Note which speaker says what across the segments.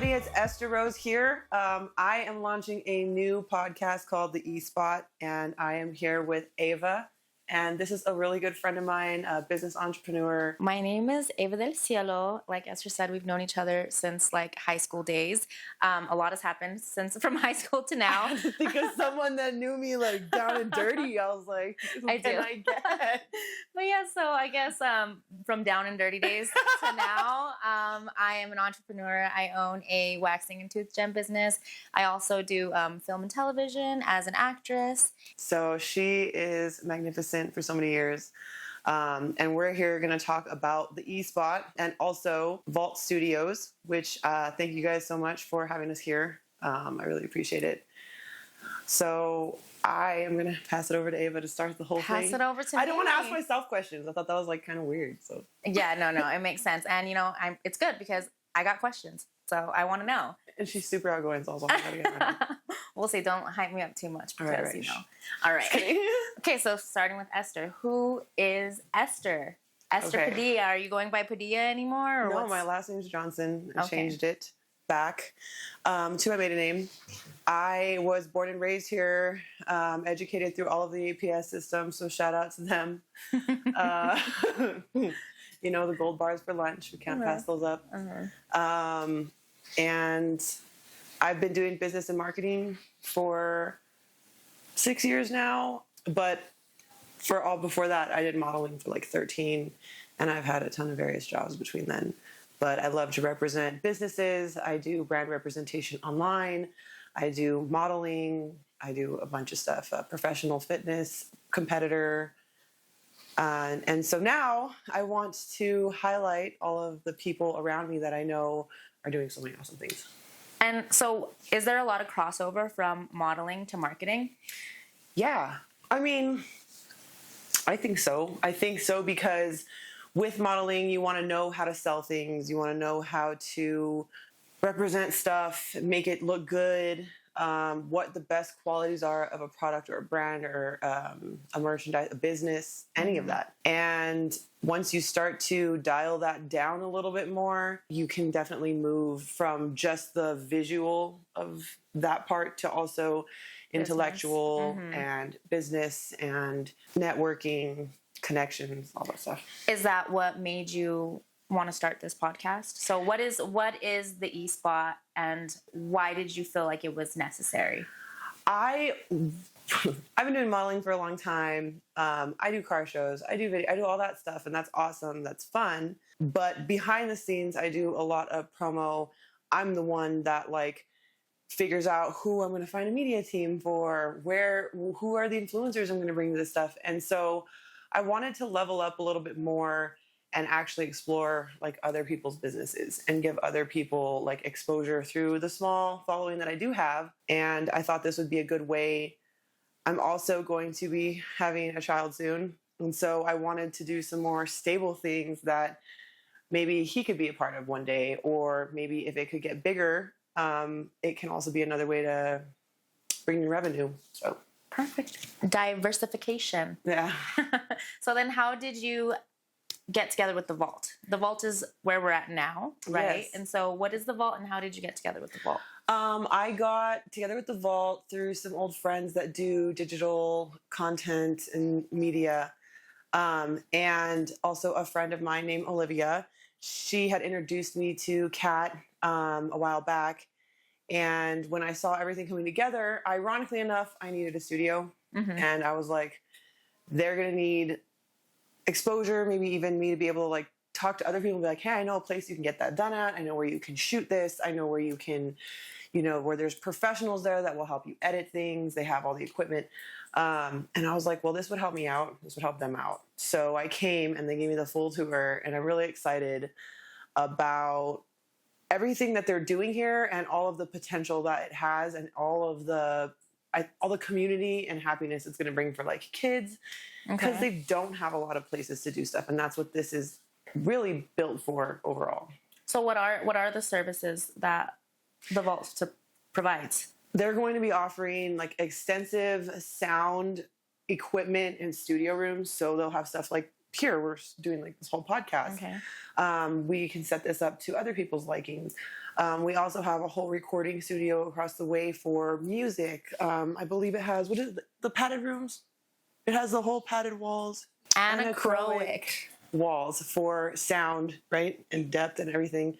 Speaker 1: everybody, it's Esther Rose here. I am launching a new podcast called The E-Spot, and I am here with Ava. And this is a really good friend of mine, a business entrepreneur.
Speaker 2: My name is Ava Del Cielo. Like Esther said, we've known each other since high school days. A lot has happened from high school to now.
Speaker 1: I think of someone that knew me down and dirty. I was like, what can I get?
Speaker 2: But yeah, so I guess from down and dirty days to now, I am an entrepreneur. I own a waxing and tooth gem business. I also do film and television as an actress.
Speaker 1: So she is magnificent for so many years. And we're here going to talk about the E-Spot and also Vault Studios, which thank you guys so much for having us here. I really appreciate it. So I am going to pass it over to Ava to start the whole thing.
Speaker 2: Pass it over to me.
Speaker 1: I don't want to ask myself questions. I thought that was kind of weird. So
Speaker 2: yeah, no, it makes sense. And it's good because I got questions. So I want to know.
Speaker 1: And she's super outgoing, so I was like, I gotta get her.
Speaker 2: We'll see. Don't hype me up too much because,
Speaker 1: right.
Speaker 2: All right. Okay, so starting with Esther. Who is Esther? Esther Padilla. Are you going by Padilla anymore?
Speaker 1: No, my last name's Johnson. I changed it back to my maiden name. I was born and raised here, educated through all of the APS systems, so shout out to them. The gold bars for lunch. We can't pass those up. And I've been doing business and marketing for 6 years now, but before that, I did modeling for 13, and I've had a ton of various jobs between then. But I love to represent businesses. I do brand representation online. I do modeling. I do a bunch of stuff, professional fitness, competitor. And so now I want to highlight all of the people around me that I know are doing so many awesome things.
Speaker 2: And so is there a lot of crossover from modeling to marketing?
Speaker 1: Yeah. I mean, I think so. Because with modeling, you want to know how to sell things. You want to know how to represent stuff, make it look good, what the best qualities are of a product or a brand or a merchandise, a business, any of that. And once you start to dial that down a little bit more, you can definitely move from just the visual of that part to also intellectual and business and networking, connections, all that stuff.
Speaker 2: Is that what made you want to start this podcast? So what is the E-Spot and why did you feel like it was necessary?
Speaker 1: I've been doing modeling for a long time. I do car shows. I do video. I do all that stuff, and that's awesome. That's fun. But behind the scenes, I do a lot of promo. I'm the one that figures out who I'm going to find a media team for, who are the influencers I'm going to bring to this stuff. And so I wanted to level up a little bit more and actually explore other people's businesses and give other people exposure through the small following that I do have. And I thought this would be a good way. I'm also going to be having a child soon. And so I wanted to do some more stable things that maybe he could be a part of one day, or maybe if it could get bigger, it can also be another way to bring in revenue. So
Speaker 2: perfect. Diversification.
Speaker 1: Yeah.
Speaker 2: So then how did you get together with the Vault? The Vault is where we're at now, right?
Speaker 1: Yes.
Speaker 2: And so what is the Vault and how did you get together with the Vault?
Speaker 1: I got together with the Vault through some old friends that do digital content and media. And also a friend of mine named Olivia. She had introduced me to Kat a while back. And when I saw everything coming together, ironically enough, I needed a studio. And I was like, they're going to need exposure, maybe even me to be able to talk to other people and be like, hey, I know a place you can get that done at. I know where you can shoot this. I know where you can, where there's professionals there that will help you edit things. They have all the equipment. And I was like, well, this would help me out. This would help them out. So I came and they gave me the full tour, and I'm really excited about everything that they're doing here and all of the potential that it has and all of the community and happiness it's going to bring for kids, because they don't have a lot of places to do stuff. And that's what this is really built for overall.
Speaker 2: So what are the services that the Vault provides?
Speaker 1: They're going to be offering extensive sound equipment in studio rooms. So they'll have stuff like here we're doing like this whole podcast.
Speaker 2: Okay.
Speaker 1: We can set this up to other people's likings. We also have a whole recording studio across the way for music. I believe it has, what is it, the padded rooms? It has the whole padded walls.
Speaker 2: Anechoic
Speaker 1: walls for sound, right? And depth and everything.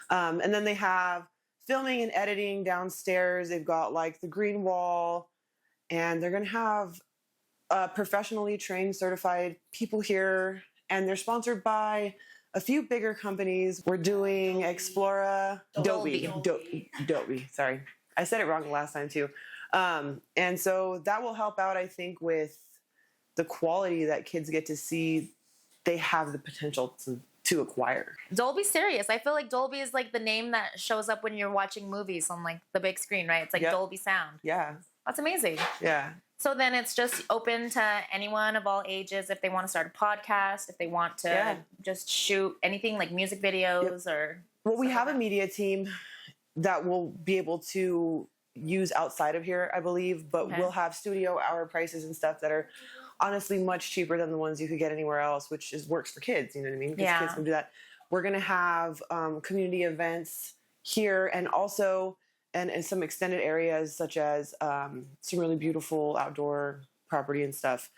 Speaker 1: And then they have filming and editing downstairs. They've got like the green wall, and they're going to have professionally trained, certified people here. And they're sponsored by a few bigger companies. We're doing Explora, Dolby. Sorry. I said it wrong the last time too. And so that will help out, I think, with the quality that kids get to see. They have the potential to acquire.
Speaker 2: Dolby Serious. I feel like Dolby is like the name that shows up when you're watching movies on like the big screen, right? It's like Dolby Sound.
Speaker 1: Yeah.
Speaker 2: That's amazing.
Speaker 1: Yeah.
Speaker 2: So then it's just open to anyone of all ages if they want to start a podcast, if they want to just shoot anything like music videos or...
Speaker 1: Well, we have a media team that will be able to use outside of here, I believe, but we'll have studio hour prices and stuff that are honestly much cheaper than the ones you could get anywhere else, which works for kids, you know what I mean? Because kids can do that. We're going to have community events here, and also in some extended areas, such as some really beautiful outdoor property and stuff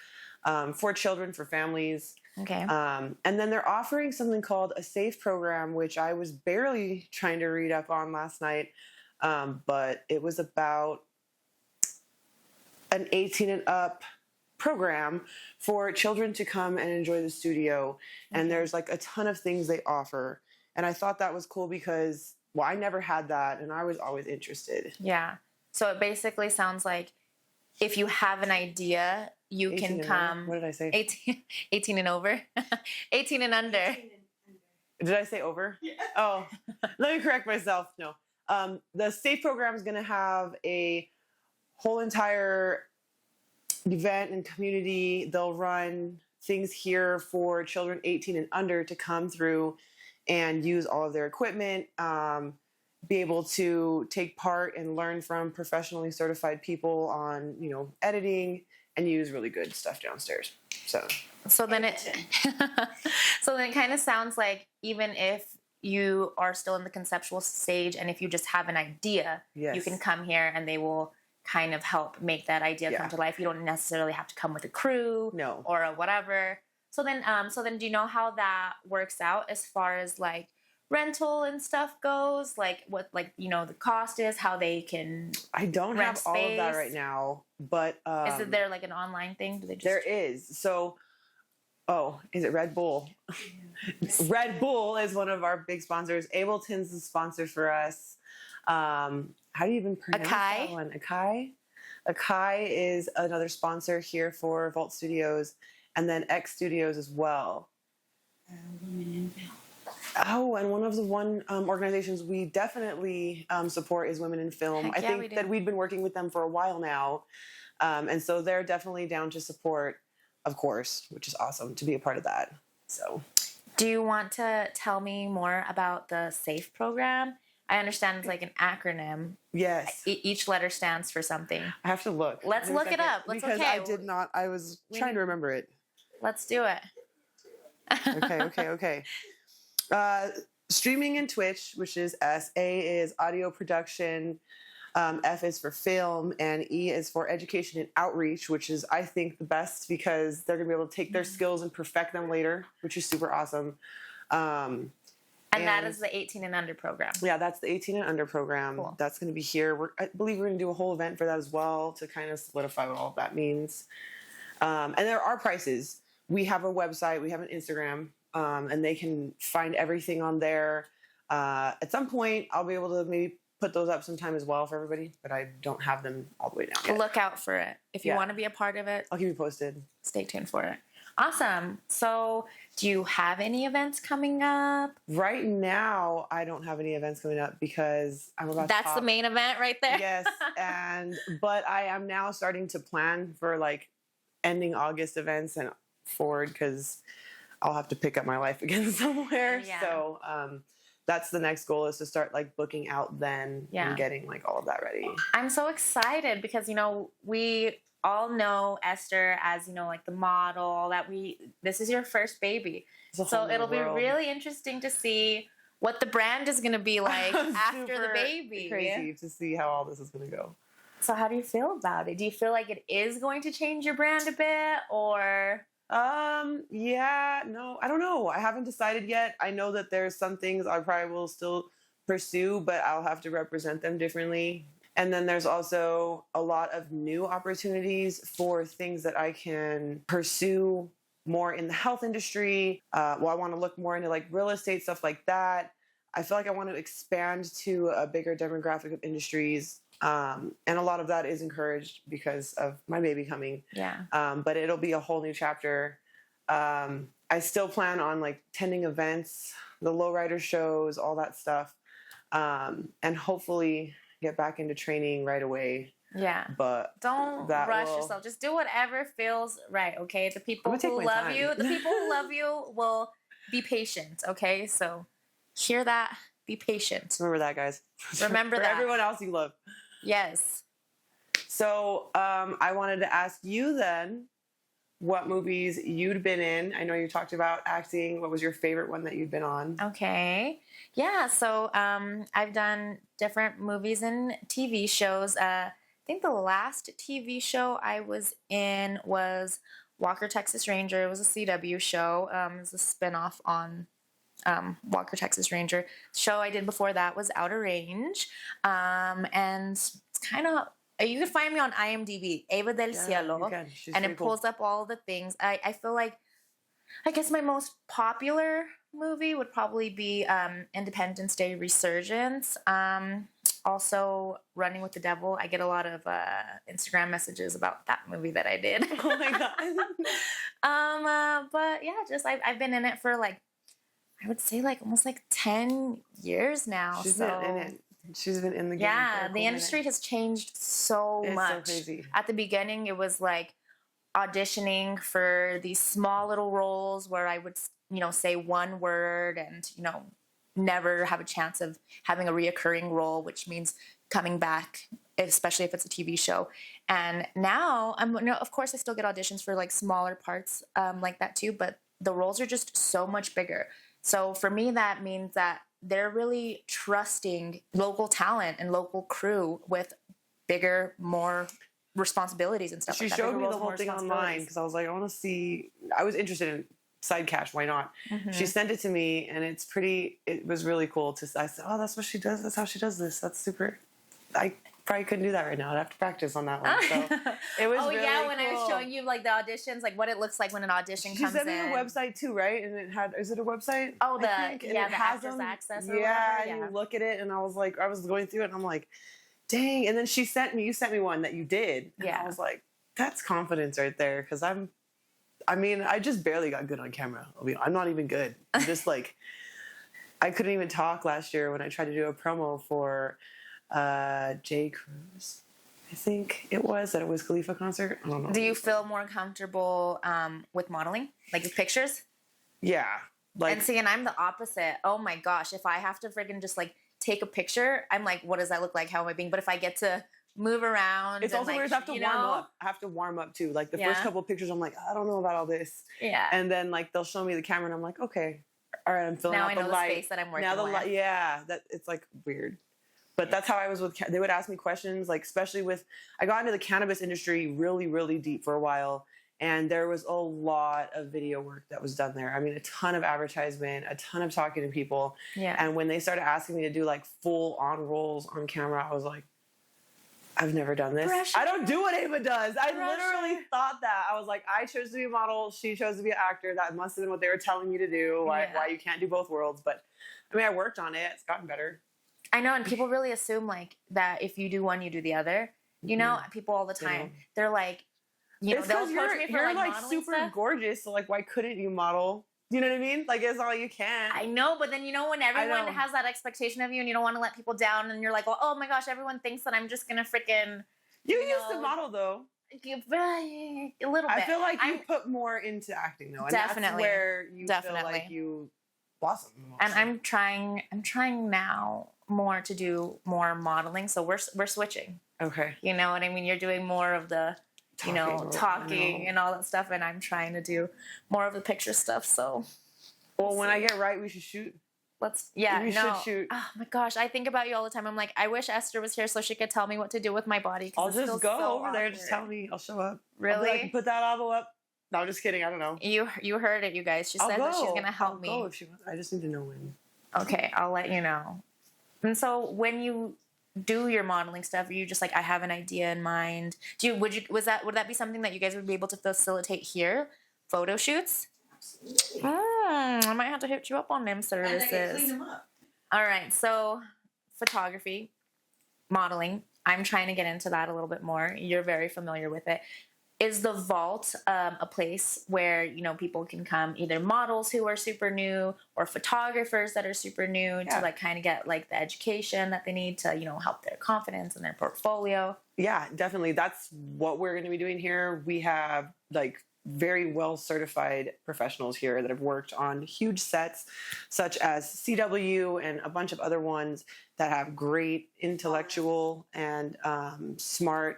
Speaker 1: for children, for families.
Speaker 2: Okay.
Speaker 1: And then they're offering something called a SAFE program, which I was barely trying to read up on last night, but it was about an 18 and up program for children to come and enjoy the studio. And there's like a ton of things they offer. And I thought that was cool because, well, I never had that and I was always interested.
Speaker 2: Yeah. So it basically sounds like if you have an idea, you can come.
Speaker 1: What did I say?
Speaker 2: 18 and over. 18 and under.
Speaker 1: Did I say over? Yeah. Oh, let me correct myself. No. The SAFE program is going to have a whole entire event and community. They'll run things here for children 18 and under to come through and use all of their equipment, be able to take part and learn from professionally certified people on, editing, and use really good stuff downstairs. So then it kind of sounds like even if you are still in the conceptual stage and if you just have an idea, you can come here and they will kind of help make that idea come to life. You don't necessarily have to come with a crew or a whatever. So then do you know how that works out as far as like rental and stuff goes? Like what, the cost is, how they can I don't have all of that right now, but
Speaker 2: is there like an online thing? Do they just...
Speaker 1: There is. So is it Red Bull? Red Bull is one of our big sponsors. Ableton's a sponsor for us. How do you even pronounce that one? Akai? Akai is another sponsor here for Vault Studios, and then X Studios as well. Women in Film. Oh, and one of the organizations we definitely support is Women in Film. I think that we've been working with them for a while now, and so they're definitely down to support, of course, which is awesome to be a part of that. So,
Speaker 2: do you want to tell me more about the SAFE program? I understand it's like an acronym.
Speaker 1: Yes.
Speaker 2: Each letter stands for something.
Speaker 1: I have to look.
Speaker 2: Let's look it up.
Speaker 1: Because I did not. I was trying to remember it.
Speaker 2: Let's do it.
Speaker 1: Okay. Streaming and Twitch, which is S. A is audio production. F is for film, and E is for education and outreach, which is, I think, the best because they're going to be able to take their skills and perfect them later, which is super awesome.
Speaker 2: And that is the 18 and under program.
Speaker 1: Yeah, that's the 18 and under program. Cool. That's going to be here. I believe we're going to do a whole event for that as well to kind of solidify what all of that means. And there are prices. We have a website. We have an Instagram. And they can find everything on there. At some point, I'll be able to maybe put those up sometime as well for everybody, but I don't have them all the way down yet.
Speaker 2: Look out for it. If you want to be a part of it,
Speaker 1: I'll keep you posted.
Speaker 2: Stay tuned for it. Awesome. So do you have any events coming up?
Speaker 1: Right now, I don't have any events coming up because I'm about to
Speaker 2: That's the main event right there.
Speaker 1: Yes. But I am now starting to plan for like ending August events and forward because I'll have to pick up my life again somewhere. Yeah. So that's the next goal is to start like booking out then and getting like all of that ready.
Speaker 2: I'm so excited because, we all know Esther as, like the model that this is your first baby.
Speaker 1: It's a
Speaker 2: So
Speaker 1: whole new
Speaker 2: it'll be
Speaker 1: world.
Speaker 2: really interesting to see what the brand is going to be like after the
Speaker 1: Super
Speaker 2: baby.
Speaker 1: crazy to see how all this is going to go.
Speaker 2: So how do you feel about it? Do you feel like it is going to change your brand a bit, or?
Speaker 1: Yeah, no, I don't know. I haven't decided yet. I know that there's some things I probably will still pursue, but I'll have to represent them differently. And then there's also a lot of new opportunities for things that I can pursue more in the health industry. I want to look more into like real estate, stuff like that. I feel like I want to expand to a bigger demographic of industries. And a lot of that is encouraged because of my baby coming.
Speaker 2: Yeah.
Speaker 1: But it'll be a whole new chapter. I still plan on like attending events, the lowrider shows, all that stuff. And hopefully get back into training right away.
Speaker 2: Yeah.
Speaker 1: But
Speaker 2: don't rush yourself. Just do whatever feels right, okay? The people who love you, the people who love you will be patient, okay? So hear that. Be patient.
Speaker 1: Remember that, guys.
Speaker 2: Remember
Speaker 1: For
Speaker 2: that.
Speaker 1: everyone else you love.
Speaker 2: Yes.
Speaker 1: So I wanted to ask you then what movies you'd been in. I know you talked about acting. What was your favorite one that you'd been on?
Speaker 2: Okay. Yeah, so I've done different movies and TV shows. I think the last TV show I was in was Walker, Texas Ranger. It was a CW show. It was a spinoff on Walker, Texas Ranger. The show I did before that was Outer Range. And it's kind of, you can find me on IMDb, Ava Del Cielo. And it pulls up all the things. I feel like, I guess my most popular movie would probably be Independence Day Resurgence. Also, Running with the Devil. I get a lot of Instagram messages about that movie that I did.
Speaker 1: Oh my
Speaker 2: god. But yeah, just I've been in it for like, I would say like almost like 10 years now.
Speaker 1: She's been in it. She's been in the game.
Speaker 2: Yeah, the industry has changed so much.
Speaker 1: It's so crazy.
Speaker 2: At the beginning, it was like auditioning for these small little roles where I would, say one word and, never have a chance of having a reoccurring role, which means coming back, especially if it's a TV show. And now, of course, I still get auditions for like smaller parts like that too, but the roles are just so much bigger. So for me, that means that they're really trusting local talent and local crew with bigger, more responsibilities and stuff like that.
Speaker 1: She showed me the whole thing online because I was like, I want to see. I was interested in side cash. Why not? Mm-hmm. She sent it to me, and it was really cool. I said, oh, that's what she does. That's how she does this. That's super. I probably couldn't do that right now. I'd have to practice on that one. So it was really
Speaker 2: yeah, when
Speaker 1: cool.
Speaker 2: I was showing you like the auditions, like what it looks like when an audition comes in.
Speaker 1: She sent me the website too, right? And is it a website?
Speaker 2: Oh, the Actors Access or whatever.
Speaker 1: And you look at it, and I was going through it, and I'm like, dang. And then you sent me one that you did. And I was like, that's confidence right there. Because I just barely got good on camera. I'm not even good. I'm just like, I couldn't even talk last year when I tried to do a promo for J. Cruz. I think it was at a Wiz Khalifa concert. I don't know.
Speaker 2: Do you feel more comfortable with modeling? Like with pictures?
Speaker 1: Yeah.
Speaker 2: And I'm the opposite. Oh my gosh. If I have to freaking just like take a picture, I'm like, what does that look like? How am I being? But if I get to move around,
Speaker 1: it's also weird. I have to warm up. I have to warm up too. Like the first couple of pictures, I'm like, I don't know about all this.
Speaker 2: Yeah.
Speaker 1: And then like they'll show me the camera, and I'm like, okay, all right, I'm filling out the light. Now I know the
Speaker 2: space that I'm working with.
Speaker 1: Yeah, that it's like weird. But that's how I was with. They would ask me questions, like especially with. I got into the cannabis industry really, really deep for a while, and there was a lot of video work that was done there. I mean, a ton of advertisement, a ton of talking to people.
Speaker 2: Yeah.
Speaker 1: And when they started asking me to do like full on roles on camera, I was like, I've never done this. Pressure. I don't do what Ava does. I literally thought that. I was like, I chose to be a model. She chose to be an actor. That must have been what they were telling me to do. Why you can't do both worlds. But I mean, I worked on it. It's gotten better.
Speaker 2: I know. And people really assume like that if you do one, you do the other. You know, people all the time. They're like, they'll approach me for
Speaker 1: you're
Speaker 2: like
Speaker 1: super
Speaker 2: stuff.
Speaker 1: Gorgeous. So like, why couldn't you model? You know what I mean? Like, it's all you can.
Speaker 2: I know, but then when everyone has that expectation of you and you don't want to let people down and you're like, well, oh my gosh, everyone thinks that I'm just going to freaking...
Speaker 1: You used to model, though.
Speaker 2: A little bit.
Speaker 1: I feel like you put more into acting, though. And
Speaker 2: definitely.
Speaker 1: That's where you feel like you blossom.
Speaker 2: And I'm trying now more to do more modeling, so we're switching.
Speaker 1: Okay.
Speaker 2: You know what I mean? You're doing more of the... talking and all that stuff. And I'm trying to do more of the picture stuff. So,
Speaker 1: well, when I get right, we should shoot.
Speaker 2: We
Speaker 1: should shoot.
Speaker 2: Oh my gosh, I think about you all the time. I'm like, I wish Esther was here so she could tell me what to do with my body.
Speaker 1: I'll just go over there. Just tell me. I'll show up.
Speaker 2: Really?
Speaker 1: I can put that elbow up. No, I'm just kidding. I don't know.
Speaker 2: You heard it, you guys. She said that she's gonna help me.
Speaker 1: Go if she wants. I just need to know when.
Speaker 2: Okay, I'll let you know. And so when you do your modeling stuff, are you just like, I have an idea in mind? Would that be something that you guys would be able to facilitate here? Photo shoots? I might have to hit you up on them services.
Speaker 1: And I can clean them up.
Speaker 2: All right, so photography, modeling. I'm trying to get into that a little bit more. You're very familiar with it. Is the vault a place where, people can come, either models who are super new or photographers that are super new to like kind of get like the education that they need to, help their confidence and their portfolio?
Speaker 1: Yeah, definitely. That's what we're going to be doing here. We have like very well certified professionals here that have worked on huge sets such as CW and a bunch of other ones that have great intellectual and smart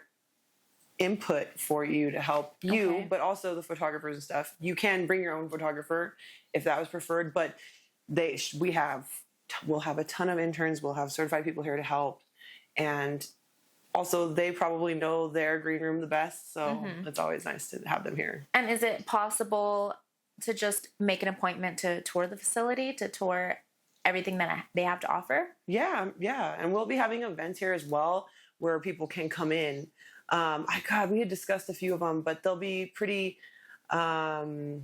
Speaker 1: input for you to help you, but also the photographers and stuff. You can bring your own photographer if that was preferred, but we'll have a ton of interns. We'll have certified people here to help, and also they probably know their green room the best, so it's always nice to have them here.
Speaker 2: And is it possible to just make an appointment to tour the facility, to tour everything that they have to offer?
Speaker 1: Yeah, and we'll be having events here as well where people can come in. We had discussed a few of them, but they'll be pretty interactive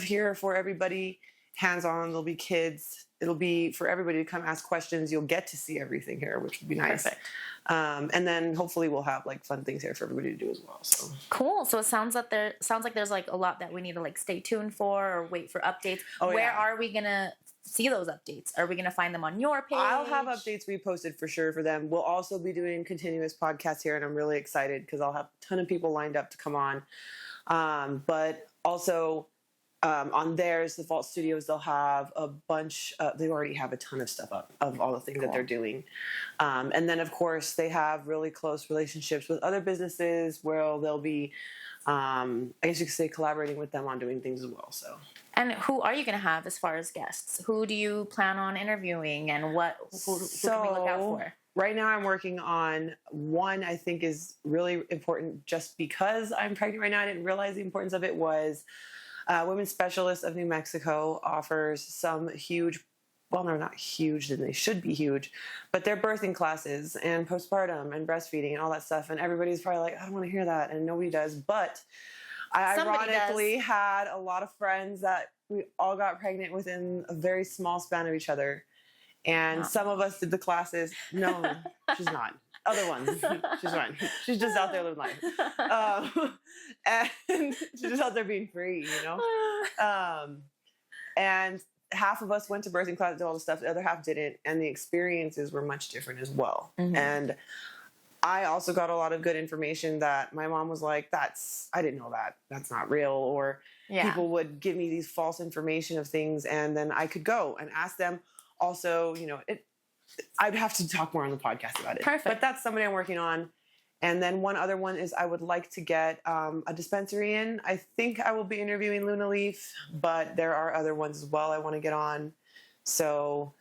Speaker 1: here for everybody, hands-on. There'll be kids. It'll be for everybody to come ask questions. You'll get to see everything here, which would be nice.
Speaker 2: Perfect.
Speaker 1: And then hopefully we'll have like fun things here for everybody to do as well. So
Speaker 2: cool. So it sounds like there's like a lot that we need to like stay tuned for or wait for updates. Where are we gonna see those updates? Are we gonna find them on your page?
Speaker 1: I'll have updates reposted for sure for them. We'll also be doing continuous podcasts here, and I'm really excited because I'll have a ton of people lined up to come on. But also on theirs, the Vault Studios, they'll have a bunch. They already have a ton of stuff up of all the things that they're doing. And then, of course, they have really close relationships with other businesses where they'll be, I guess you could say, collaborating with them on doing things as well. So.
Speaker 2: And who are you going to have as far as guests? Who do you plan on interviewing, and who can we look out for?
Speaker 1: Right now I'm working on one I think is really important just because I'm pregnant right now. I didn't realize the importance of it was Women's Specialist of New Mexico offers some huge, well, they're not huge, and they should be huge, but they're birthing classes and postpartum and breastfeeding and all that stuff. And everybody's probably like, I don't want to hear that. And nobody does. But I ironically had a lot of friends that we all got pregnant within a very small span of each other. And some of us did the classes. No, she's not. Other ones. She's fine. She's just out there living life. And she's just out there being free, And half of us went to birthing class, did all the stuff. The other half didn't. And the experiences were much different as well. Mm-hmm. And I also got a lot of good information that my mom was like, I didn't know that. That's not real. Or people would give me these false information of things. And then I could go and ask them. Also, I'd have to talk more on the podcast about it.
Speaker 2: Perfect.
Speaker 1: But that's something I'm working on. And then one other one is I would like to get a dispensary in. I think I will be interviewing Luna Leaf, but there are other ones as well I want to get on. So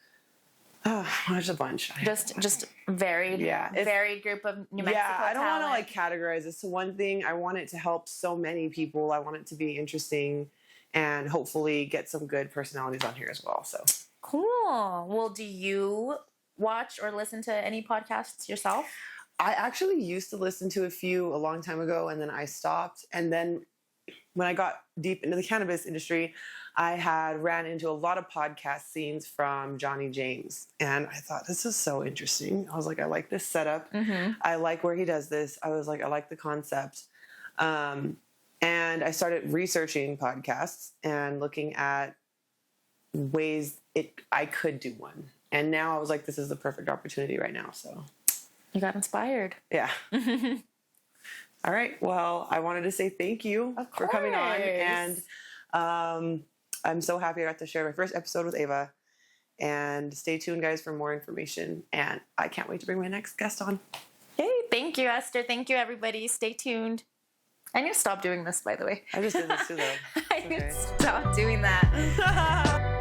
Speaker 1: there's a bunch.
Speaker 2: Just varied group of New Mexico
Speaker 1: I don't
Speaker 2: talent.
Speaker 1: want to categorize this to one thing. I want it to help so many people. I want it to be interesting and hopefully get some good personalities on here as well. So
Speaker 2: cool. Well, do you watch or listen to any podcasts yourself?
Speaker 1: I actually used to listen to a few a long time ago, and then I stopped. And then when I got deep into the cannabis industry, I had ran into a lot of podcast scenes from Johnny James. And I thought, this is so interesting. I was like, I like this setup. Mm-hmm. I like where he does this. I was like, I like the concept. And I started researching podcasts and looking at ways I could do one. And now I was like, this is the perfect opportunity right now. So
Speaker 2: you got inspired.
Speaker 1: Yeah. All right. Well, I wanted to say thank you for coming on. And I'm so happy I got to share my first episode with Ava. And stay tuned, guys, for more information. And I can't wait to bring my next guest on.
Speaker 2: Yay. Thank you, Esther. Thank you, everybody. Stay tuned. I need to stop doing this, by the way.
Speaker 1: I just did this too, though.
Speaker 2: I need to stop doing that.